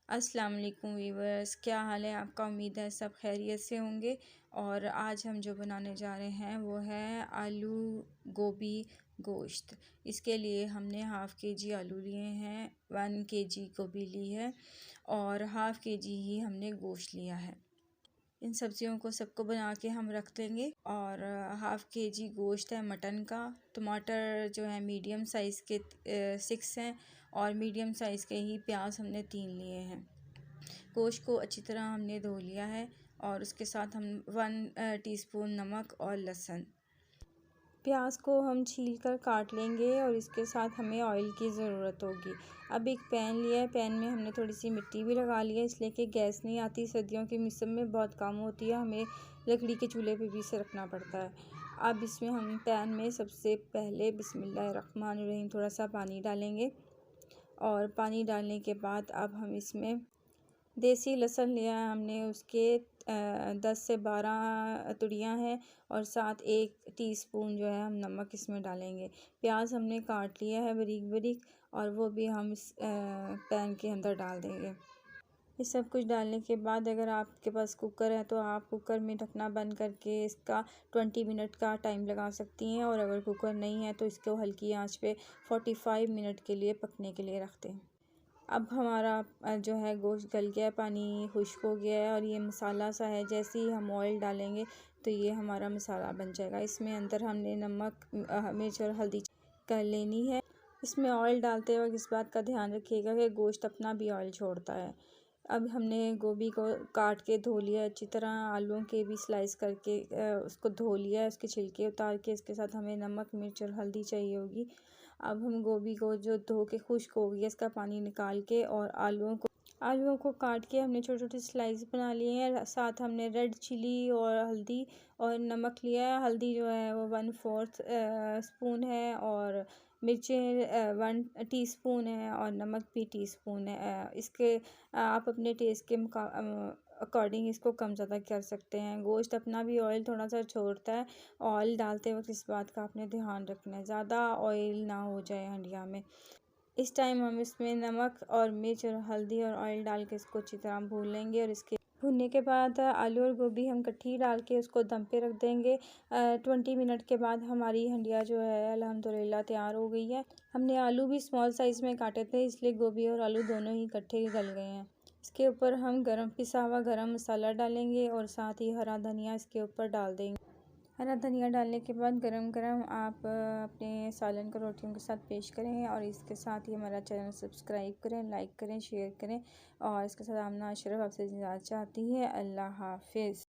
अस्सलाम वालेकुम वीवर्स, क्या हाल है आपका। उम्मीद है सब खैरियत से होंगे। और आज हम जो बनाने जा रहे हैं वो है आलू गोभी गोश्त। इसके लिए हमने हाफ़ के जी आलू लिए हैं, 1 केजी गोभी ली है और हाफ़ के जी ही हमने गोश्त लिया है। इन सब्जियों को सबको बना के हम रख देंगे। और हाफ़ के जी गोश्त है मटन का। टमाटर जो है मीडियम साइज़ के 6 हैं और मीडियम साइज़ के ही प्याज हमने 3 लिए हैं। गोश्त को अच्छी तरह हमने धो लिया है और उसके साथ हम 1 टीस्पून नमक और लहसुन। प्याज को हम छील कर काट लेंगे और इसके साथ हमें ऑयल की ज़रूरत होगी। अब एक पैन लिया है, पैन में हमने थोड़ी सी मिट्टी भी लगा ली है, इसलिए कि गैस नहीं आती। सर्दियों के मौसम में बहुत कम होती है, हमें लकड़ी के चूल्हे पे भी इसे रखना पड़ता है। अब इसमें हम पैन में सबसे पहले बिस्मिल्लाहिर्रहमानिर्रहीम थोड़ा सा पानी डालेंगे और पानी डालने के बाद अब हम इसमें देसी लहसुन लिया है हमने, उसके 10 से 12 तुड़ियाँ हैं और साथ 1 टीस्पून जो है हम नमक इसमें डालेंगे। प्याज हमने काट लिया है बारीक बारीक और वो भी हम इस पैन के अंदर डाल देंगे। ये सब कुछ डालने के बाद अगर आपके पास कुकर है तो आप कुकर में ढकना बंद करके इसका 20 मिनट का टाइम लगा सकती हैं, और अगर कुकर नहीं है तो इसको हल्की आंच पे 45 मिनट के लिए पकने के लिए रख दें। अब हमारा जो है गोश्त गल गया है, पानी खुश्क हो गया है और ये मसाला सा है। जैसे ही हम ऑयल डालेंगे तो ये हमारा मसाला बन जाएगा। इसमें अंदर हमने नमक, मिर्च और हल्दी कर लेनी है। इसमें ऑयल डालते वक्त इस बात का ध्यान रखिएगा कि गोश्त अपना भी ऑयल छोड़ता है। अब हमने गोभी को काट के धो लिया अच्छी तरह, आलूओं के भी स्लाइस करके उसको धो लिया है, उसके छिलके उतार के। इसके साथ हमें नमक, मिर्च और हल्दी चाहिए होगी। अब हम गोभी को जो धो के खुश्क हो गया इसका पानी निकाल के और आलूओं को काट के हमने छोटे छोटे स्लाइस बना लिए हैं। साथ हमने रेड चिली और हल्दी और नमक लिया है। हल्दी जो है वो 1/4 स्पून है और मिर्चें 1 टीस्पून है और नमक भी टीस्पून है। इसके आप अपने टेस्ट के अकॉर्डिंग इसको कम ज़्यादा कर सकते हैं। गोश्त अपना भी ऑयल थोड़ा सा छोड़ता है। ऑयल डालते वक्त इस बात का आपने ध्यान रखना है, ज़्यादा ऑयल ना हो जाए हंडिया में। इस टाइम हम इसमें नमक और मिर्च और हल्दी और ऑयल डाल के इसको अच्छी तरह भून लेंगे। और इसके भूनने के बाद आलू और गोभी हम इकट्ठी डाल के उसको दम पे रख देंगे। 20 मिनट के बाद हमारी हंडिया जो है अल्हम्दुलिल्लाह तैयार हो गई है। हमने आलू भी स्मॉल साइज़ में काटे थे, इसलिए गोभी और आलू दोनों ही इकट्ठे गल गए हैं। इसके ऊपर हम पिसा हुआ गरम मसाला डालेंगे और साथ ही हरा धनिया इसके ऊपर डाल देंगे। हरा धनिया डालने के बाद गरम गरम आप अपने सालन को रोटियों के साथ पेश करें। और इसके साथ ही हमारा चैनल सब्सक्राइब करें, लाइक करें, शेयर करें। और इसके साथ आमना अशरफ आपसे इजाज़त चाहती है। अल्लाह हाफिज़।